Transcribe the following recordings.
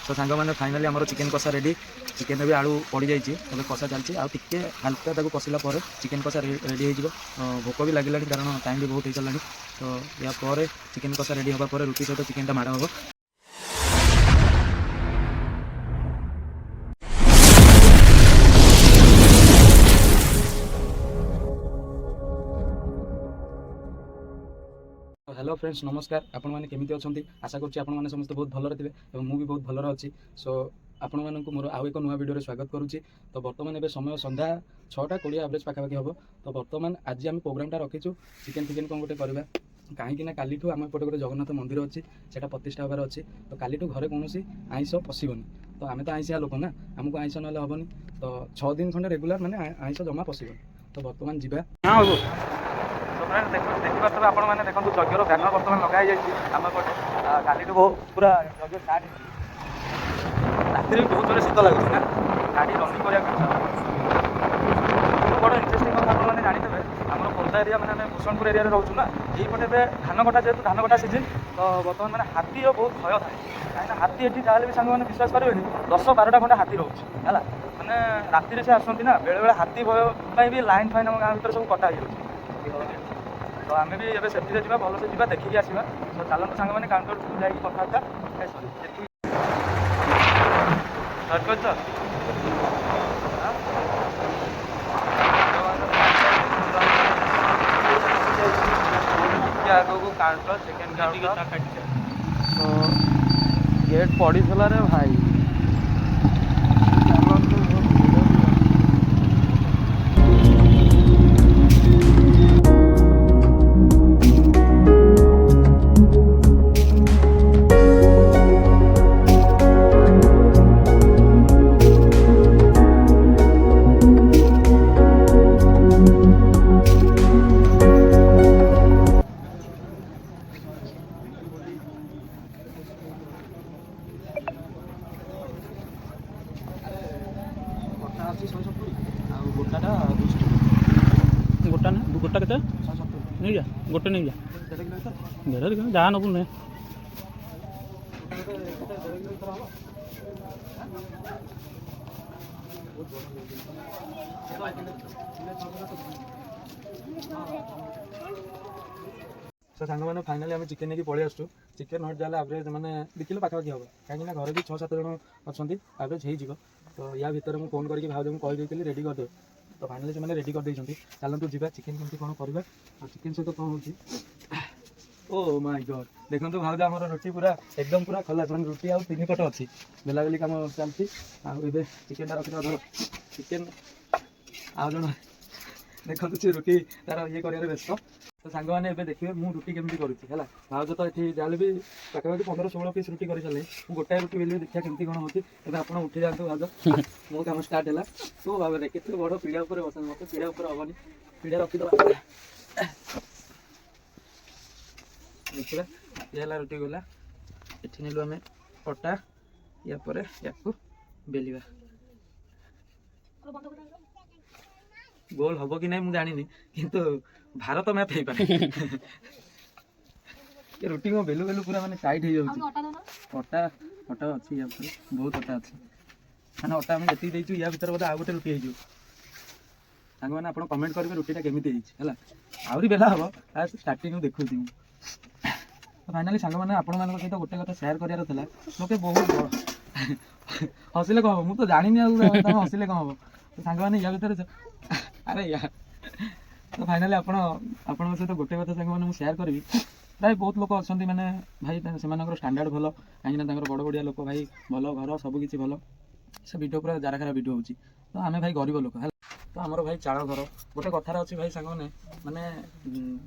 तो सांग मैंने फाइनाली आम चिकेन कषा रेडी चिकेन भी आलू पड़ जाए कषा चलती आउ टे हाल्का कषिला चिकेन कषा रेडी हो भोक भी लगे कारण टाइम भी बहुत हो सारा तो या चिकेन कषा रेडी होगा रुटी सहित चिकेन टा माड़ हम। हेलो फ्रेंड्स नमस्कार आपण मैंने केमी अच्छा आशा करुँच आपने समस्त बहुत भलरे थे और मुझे बहुत भलरे अच्छी सो आपण मानक मोर आउ एक नुआ वीडियो स्वागत करुच्ची। तो बर्तमान एवं समय संध्या 6:20 एवरेज पाखापाखि हम। तो बर्तमान आज आम प्रोग्रामटा रखीचु चिकेन फिकेन कौन गोटे करवा कहीं काली आम एपटे गोटे जगन्नाथ मंदिर अच्छी से प्रतिष्ठा होबार अच्छी। तो काली घरे कौन आइंष पशिबनी तो आम तो आइंसिया लोक ना आमको आइंष ना हेनी तो 6 दिन खंडे रेगुलर मैंने आइंष जमा पशिबनी। तो बर्तमान जीवा देखिए आपण मैंने देखो यज्ञर बैनर बर्तमान लगाई आम पटे काली पूरा यज्ञ स्टार्ट राति भी बहुत जोर शीत लगुच ना गाड़ी रनिंग कराया बड़ा इंटरेस्टिंग कथा आपने जानते आम खोर्धा एरिया मैंने भूषणपुर एरिया रोचु ना यहीपटे धान कटा जेहतु धान कटा सीजन तो बर्तमान मैंने हाथी बहुत भय थाए कहीं हाथी ये जहाँ भी सांग मैंने विश्वास करेंगे 10-12टा खंडे हाथी रोचे है मैंने राति से आसती ना बेले बेले हाथी भय भी लाइन फाइन आम गाँव भर सब कटा हो तो आम भी ये सेफ्टी जा भल से जा देखिए आसवा। तो चलते सांग मैंने काउंटर को जाकि कथबार्ता आगे काउंटर सेकेंड काउंटर तो गेट पड़ीला रे भाई गोटा ना गोटा के नहीं जा गोटे नहीं जा देर जहाँ नबू नुहे तो सांग मैंने फाइनाली आम चिकेन नहीं पलि आसु चिकेन हट जाए एवरेज मैंने 2 किलो पाखापाखि हम कहीं घर भी 6-7 जन अच्छा एवरेज हो तो या भितर मुझे फोन करके भाव कहीदी रेडी करदे तो फाइनाली से रेडी कर चलतु जी चिकेन केमती कौन करवा और चिकेन सहित कौन हो ओ माय गॉड देखो भाव आम रोटी पूरा एकदम पूरा खलास मैंने रुटी आउ 3 पट अच्छी बेला बेली कम चलती आए चिकेन रखी धर चिकेन आउ जन देखो से रुटी तार ये कर व्यस्त। तो सांग मैंने ए देखिए मुझे रुटी केमती करुँची है भाज तो ये जाए भी पाखापाखि 15-16 पीस रुटी कर सारे मुझे गोटाए रुटी बेली देखिए केमती कौन होती है आप उठी जातु भाज मो कम स्टार्ट है तो भाव केते बड़ पीढ़ा उपर बस मत पीढ़ा उपर हेनी पीढ़ा रखीद देखा ये रुटी गला ये नेलु आम अटा या बेलिया गोल हम कि नहीं मुझे जानी किंतु भारत मैप हो पाए ये रुटी को बेलु बेलु पूरा माने टाइट हो जाउची अटा अटा अच्छी या बहुत अटा अच्छी माने अटा हम जति देइछु या भीतर बोले आ गोटे रुटी हो सांग मैंने आप कमेंट करेंगे रुटीटा केमी है आहरी बेला हम आज स्टार्टिंग देखुँ तो फाइनाली सांग मैंने आपण मान सहित गोटे कथा सेयार करार था लोके बहुत हसिले कम हम मुझे जानी हसिले कम हम तो सांग मैंने या भीतर अरे यार तो फाइनाली आपण सहित गोटे कथा सांग मैंने सेयार करी प्राय बहुत लोक अच्छा मैंने भाई से स्टांडर्ड भल कहीं बड़ बड़िया लोक भाई भल घर सबकि भल से वीडियो पूरा जाराखारा वीडियो होची तो आम भाई गरीब लोक है तो आमर भाई चाल घर गोटे कथार अच्छी भाई सांग मैंने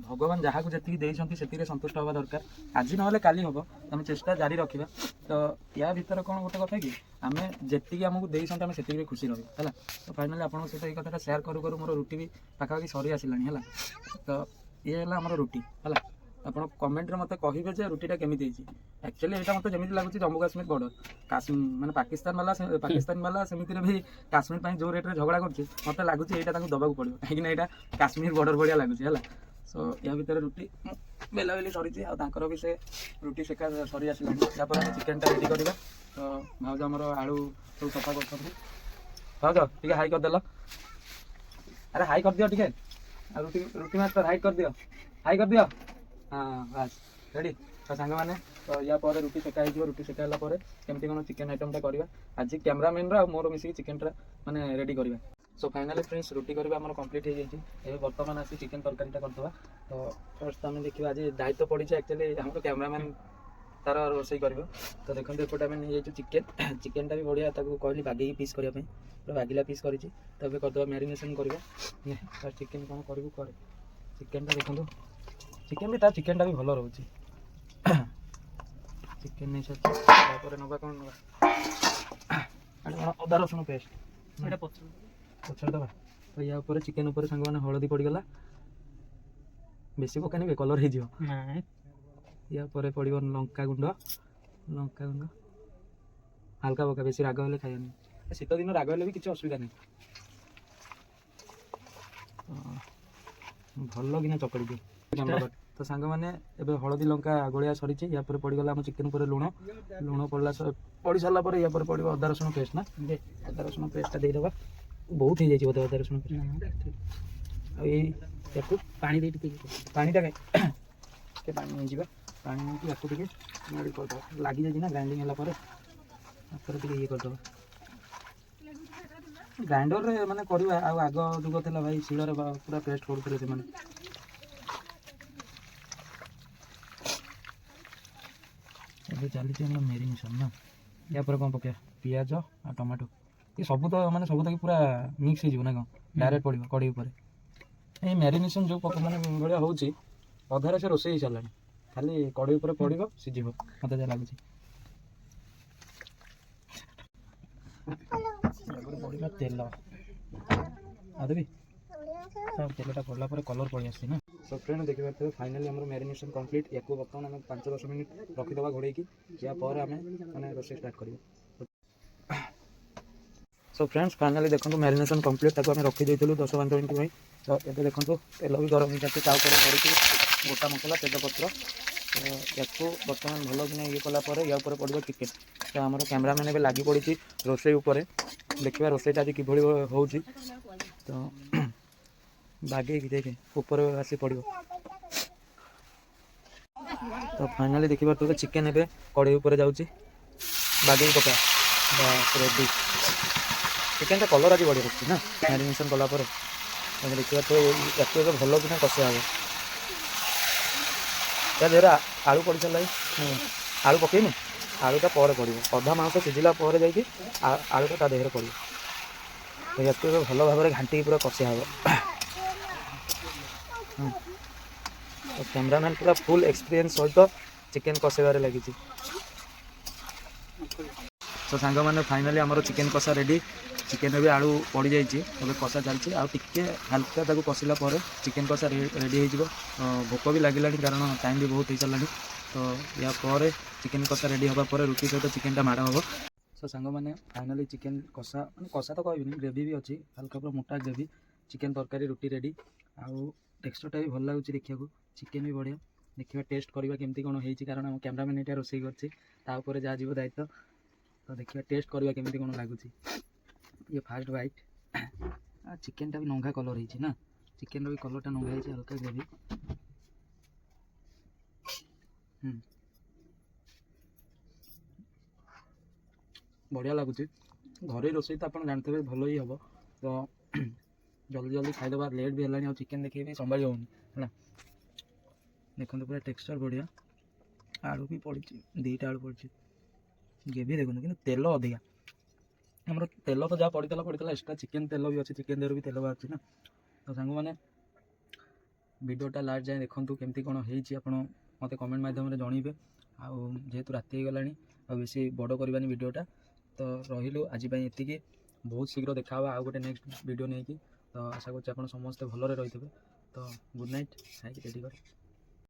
भगवान जहाँ को जी देते से सन्तुष्ट हवा दरकार आज ना काली हम आम चेष्टा जारी रखा तो या भीतर कौन गोटे कथा कि आम जी आमको देते आम से खुशी रहा है तो फाइनाली आपको सहित ये कथा सेयार करूँ करूँ मोर रुटी भी पाखापाखि सरी आसला है तो ये है आमर रुटी है आप कमेंट रे मत कहे जे रुटीटा केमी एक्चुअली यहाँ मतलब जमी लगुच जम्मू काश्मीर बॉर्डर मैंने पाकिस्तान वाला सेमती भी काश्मीर पर जो रेट झगड़ा कर मत लगुच यहाँ दबा पड़ो कहीं यहाँ काश्मीर बॉर्डर भाया लगुच है सो या भितर रुटी बेला बेली सरी भी से रुटी सेका सरी आसला चिकेन टा रेडी करवा ତ ଭାଉଜ ଆମର ଆଳୁ ସବୁ ସଫା କରୁଛନ୍ତି। ଭାଉଜ ଟିକେ ହାଇ କରିଦେଲ, ଆରେ ହାଇ କରିଦିଅ ଟିକେ, ଆଉ ରୁଟି ରୁଟି ମାଷ୍ଟର ହାଇ କରିଦିଅ, ହାଇ କରିଦିଅ। ହଁ ବାସ୍ ରେଡ଼ି। ତ ସାଙ୍ଗମାନେ ତ ୟା ପରେ ରୁଟି ସେକା ହେଇଯିବ। ରୁଟି ସେକା ହେଲା ପରେ କେମିତି କ'ଣ ଚିକେନ୍ ଆଇଟମ୍ଟା କରିବା, ଆଜି କ୍ୟାମେରାମ୍ୟାନ୍ର ଆଉ ମୋର ମିଶିକି ଚିକେନ୍ଟା ମାନେ ରେଡ଼ି କରିବା। ସୋ ଫାଇନାଲି ଫ୍ରେଣ୍ଡସ୍ ରୁଟି କରିବା ଆମର କମ୍ପ୍ଲିଟ୍ ହେଇଯାଇଛି। ଏବେ ବର୍ତ୍ତମାନ ଆସି ଚିକେନ୍ ତରକାରୀଟା କରିଦେବା। ତ ଫାର୍ଷ୍ଟ ଆମେ ଦେଖିବା ଆଜି ଦାୟିତ୍ୱ ପଡ଼ିଛି ଆକ୍ଚୁଆଲି ଆମର କ୍ୟାମେରାମ୍ୟାନ୍ ତାର ରୋଷେଇ କରିବ। ତ ଦେଖନ୍ତୁ ଏପଟେ ଆମେ ନେଇଯାଇଛୁ ଚିକେନ୍। ଚିକେନ୍ଟା ବି ବଢ଼ିଆ, ତାକୁ କହିଲି ବାଗେଇକି ପିସ୍ କରିବା ପାଇଁ, ପୁରା ବାଗିଲା ପିସ୍ କରିଛି। ତ ଏବେ କରିଦେବା ମ୍ୟାରିନେସନ୍ କରିବା। ଫାର୍ଷ୍ଟ ଚିକେନ୍ କ'ଣ କରିବୁ କରେ। ଚିକେନ୍ଟା ଦେଖନ୍ତୁ, ଚିକେନ୍ ବି ତା ଚିକେନ୍ଟା ବି ଭଲ ରହୁଛି। ଚିକେନ୍ ନେଇସାରିଛି, ତାପରେ ନେବା କ'ଣ ନେବା, କ'ଣ ଅଦା ରସୁଣ ପେଷ୍ଟ ଏଇଟା ପଛରେ ଦେବା। ତ ୟା ଉପରେ ଚିକେନ୍ ଉପରେ ସାଙ୍ଗମାନେ ହଳଦୀ ପଡ଼ିଗଲା, ବେଶୀ ପକାନିବେ କଲର୍ ହେଇଯିବ। ୟା ପରେ ପଡ଼ିବ ଲଙ୍କାଗୁଣ୍ଡ, ଲଙ୍କାଗୁଣ୍ଡ ହାଲକା ପକା, ବେଶୀ ରାଗ ହେଲେ ଖାଇବାନି। ଶୀତ ଦିନ ରାଗ ହେଲେ ବି କିଛି ଅସୁବିଧା ନାହିଁ। ଭଲ କିନା ଚକଡ଼ି ଦିଏ। ତ ସାଙ୍ଗମାନେ ଏବେ ହଳଦୀ ଲଙ୍କା ଗୋଳିଆ ସରିଛି। ୟା ପରେ ପଡ଼ିଗଲା ଆମ ଚିକେନ୍ ଉପରେ ଲୁଣ। ଲୁଣ ପଡ଼ି ସାରିଲା ପରେ ୟା ପରେ ପଡ଼ିବ ଅଦା ରସୁଣ ପେଷ୍ଟ ନା, ଅଦା ରସୁଣ ପେଷ୍ଟଟା ଦେଇଦେବା। ବହୁତ ହେଇଯାଇଛି ବୋଧେ ଅଦା ରସୁଣ ପେଷ୍ଟ। ଆଉ ଏଇ ୟାକୁ ପାଣି ଦେଇ ଟିକେ ପାଣିଟା ଟିକେ ପାଣି ନେଇଯିବା। ପାଣି ନେଇକି ୟାକୁ ଟିକେ କରିଦେବା, ଲାଗିଯାଇଛି ନା ଗ୍ରାଇଣ୍ଡିଙ୍ଗ ହେଲା ପରେ ତାପରେ ଟିକେ ଇଏ କରିଦେବା। ଗ୍ରାଇଣ୍ଡରରେ ମାନେ କରିବା, ଆଉ ଆଗ ଯୁଗ ଥିଲା ଭାଇ ଶିଳରେ ପୁରା ପେଷ୍ଟ କରୁଥିଲେ ସେମାନେ। ଏବେ ଚାଲିଛି ଆମର ମ୍ୟାରିନେସନ୍ ନା। ୟା ପରେ କ'ଣ ପକାଇବା, ପିଆଜ ଆଉ ଟମାଟୋ, ଏ ସବୁ ତ ମାନେ ସବୁତକ ପୁରା ମିକ୍ସ ହେଇଯିବ ନା କ'ଣ, ଡାଇରେକ୍ଟ ପଡ଼ିବ କଡ଼େଇ ଉପରେ। ଏଇ ମ୍ୟାରିନେସନ୍ ଯେଉଁ ମାନେ ଭଳିଆ ହେଉଛି ଅଧାରେ ସେ ରୋଷେଇ ହେଇସାରିଲାଣି, ଖାଲି କଡ଼େଇ ଉପରେ ପଡ଼ିବ ସିଝିବ ମୋତେ ଯାହା ଲାଗୁଛି। ତାପରେ ପଡ଼ିଲା ତେଲ, ଆଉ ଦେବି ତେଲଟା ପଡ଼ିଲା ପରେ କଲର୍ ପଳେଇ ଆସିଛି ନା। ସୋ ଫ୍ରେଣ୍ଡ ଦେଖିପାରୁଥିବେ ଫାଇନାଲି ଆମର ମ୍ୟାରିନେସନ୍ କମ୍ପ୍ଲିଟ୍। ୟାକୁ ବର୍ତ୍ତମାନ ଆମେ 5-10 ମିନିଟ୍ ରଖିଦେବା ଘୋଡ଼େଇକି। ୟା ପରେ ଆମେ ମାନେ ରୋଷେଇ ଷ୍ଟାର୍ଟ କରିବା। ସୋ ଫ୍ରେଣ୍ଡସ୍ ଫାଇନାଲି ଦେଖନ୍ତୁ ମ୍ୟାରିନେସନ୍ କମ୍ପ୍ଲିଟ୍, ତାକୁ ଆମେ ରଖିଦେଇଥିଲୁ 10-15 ମିନିଟ୍ ପାଇଁ। ତ ଏବେ ଦେଖନ୍ତୁ ତେଲ ବି ଗରମ ହେଇଯାଉଛି, ତା ଉପରେ ପଡ଼ିଛି ଗୋଟା ମସଲା ତେଜପତ୍ର। ତ ୟାକୁ ବର୍ତ୍ତମାନ ଭଲ କିନା ଇଏ କଲା ପରେ ୟା ଉପରେ ପଡ଼ିବ ଚିକେନ୍। ତ ଆମର କ୍ୟାମେରାମ୍ୟାନ୍ ଏବେ ଲାଗି ପଡ଼ିଛି ରୋଷେଇ ଉପରେ, ଦେଖିବା ରୋଷେଇଟା ଆଜି କିଭଳି ହେଉଛି। ତ ବାଗେଇକି ଦେଖେ ଉପରେ ଆସି ପଡ଼ିବ। ତ ଫାଇନାଲି ଦେଖିପାରୁଥିବେ ଚିକେନ୍ ଏବେ କଡ଼େଇ ଉପରେ ଯାଉଛି, ବାଗେଇକି ପକା। ରେଡ଼ି। ଚିକେନ୍ଟା କଲର୍ ଆଜି ବଢ଼ିଆ ରଖୁଛି ନା ମ୍ୟାରିନେସନ୍ କଲା ପରେ। ତମେ ଦେଖିପାରୁଥିବେ ୟାକୁ ଏବେ ଭଲ କିନା କଷା ହେବ। ତା ଦେହରେ ଆଳୁ ପଡ଼ି ସାରିଲାଣି, ଆଳୁ ପକେଇନି, ଆଳୁଟା ପରେ ପଡ଼ିବ। ଅଧା ମାଂସ ସିଝିଲା ପରେ ଯାଇକି ଆଳୁଟା ତା ଦେହରେ ପଡ଼ିବ। ତ ୟାକୁ ଏବେ ଭଲ ଭାବରେ ଘାଣ୍ଟିକି ପୁରା କଷା ହେବ। ତ କ୍ୟାମେରାମ୍ୟାନ୍ ପୁରା ଫୁଲ୍ ଏକ୍ସପିରିଏନ୍ସ ସହିତ ଚିକେନ୍ କଷେଇବାରେ ଲାଗିଛି। ତ ସାଙ୍ଗମାନେ ଫାଇନାଲି ଆମର ଚିକେନ୍ କଷା ରେଡ଼ି। ଚିକେନ୍ ବି ଆଳୁ ପଡ଼ିଯାଇଛି, ଏବେ କଷା ଚାଲିଛି। ଆଉ ଟିକେ ହାଲକା ତାକୁ କଷିଲା ପରେ ଚିକେନ୍ କଷା ରେଡ଼ି ହେଇଯିବ। ଭୋକ ବି ଲାଗିଲାଣି କାରଣ ଟାଇମ୍ ବି ବହୁତ ହେଇସାରିଲାଣି। ତ ୟା ପରେ ଚିକେନ୍ କଷା ରେଡ଼ି ହେବା ପରେ ରୁଟି ସହିତ ଚିକେନ୍ଟା ମାଡ଼ ହେବ। ସୋ ସାଙ୍ଗମାନେ ଫାଇନାଲି ଚିକେନ୍ କଷା, ମାନେ କଷା ତ କହିବିନି, ଗ୍ରେଭି ବି ଅଛି, ହାଲକା ପୁରା ମୋଟା ଗ୍ରେଭି। ଚିକେନ୍ ତରକାରୀ ରୁଟି ରେଡ଼ି। ଆଉ ଟେକ୍ସଚର୍ଟା ବି ଭଲ ଲାଗୁଛି ଦେଖିବାକୁ, ଚିକେନ୍ ବି ବଢ଼ିଆ। ଦେଖିବା ଟେଷ୍ଟ କରିବା କେମିତି କ'ଣ ହେଇଛି, କାରଣ ଆମ କ୍ୟାମେରାମ୍ୟାନ୍ ଏଇଟା ରୋଷେଇ କରିଛି, ତା ଉପରେ ଯାହା ଯିବ ଦାୟିତ୍ୱ। ତ ଦେଖିବା ଟେଷ୍ଟ କରିବା କେମିତି କ'ଣ ଲାଗୁଛି। ଇଏ ଫାର୍ଷ୍ଟ ବାଇଟ୍। ଚିକେନ୍ଟା ବି ନଙ୍ଗା କଲର୍ ହେଇଛି ନା, ଚିକେନ୍ର ବି କଲର୍ଟା ନଙ୍ଗା ହେଇଛି, ହାଲକା ଗ୍ରେଭି। ବଢ଼ିଆ ଲାଗୁଛି। ଘରୋଇ ରୋଷେଇ ତ ଆପଣ ଜାଣିଥିବେ ଭଲ ହିଁ ହେବ। ତ ଜଲ୍ଦି ଜଲ୍ଦି ଖାଇଦେବା, ଲେଟ୍ ବି ହେଲାଣି, ଆଉ ଚିକେନ୍ ଦେଖିକି ସମ୍ଭାଳି ହେଉନି ହେଲା। ଦେଖନ୍ତୁ ପୁରା ଟେକ୍ସଚର୍ ବଢ଼ିଆ, ଆଳୁ ବି ପଡ଼ିଛି, 2ଟା ଆଳୁ ପଡ଼ିଛି। ଗ୍ରେଭି ଦେଖନ୍ତୁ, କିନ୍ତୁ ତେଲ ଅଧିକା। ଆମର ତେଲ ତ ଯାହା ପଡ଼ିଥିଲା ଏକ୍ସଟ୍ରା ଚିକେନ୍ ତେଲ ବି ଅଛି, ଚିକେନ୍ ଦେହରୁ ବି ତେଲ ବାହାରୁଛି ନା। ତ ସାଙ୍ଗମାନେ ଭିଡ଼ିଓଟା ଲାଷ୍ଟ ଯାଏଁ ଦେଖନ୍ତୁ, କେମିତି କ'ଣ ହେଇଛି ଆପଣ ମୋତେ କମେଣ୍ଟ ମାଧ୍ୟମରେ ଜଣାଇବେ। ଆଉ ଯେହେତୁ ରାତି ହେଇଗଲାଣି ଆଉ ବେଶୀ ବଡ଼ କରିବାନି ଭିଡ଼ିଓଟା, ତ ରହିଲୁ ଆଜି ପାଇଁ ଏତିକି। ବହୁତ ଶୀଘ୍ର ଦେଖା ହେବା ଆଉ ଗୋଟେ ନେକ୍ସଟ ଭିଡ଼ିଓ ନେଇକି। ତ ଆଶା କରୁଛି ଆପଣ ସମସ୍ତେ ଭଲରେ ରହିଥିବେ। ତ ଗୁଡ୍ ନାଇଟ୍, ଖାଇକି ରେଡ଼ି କରି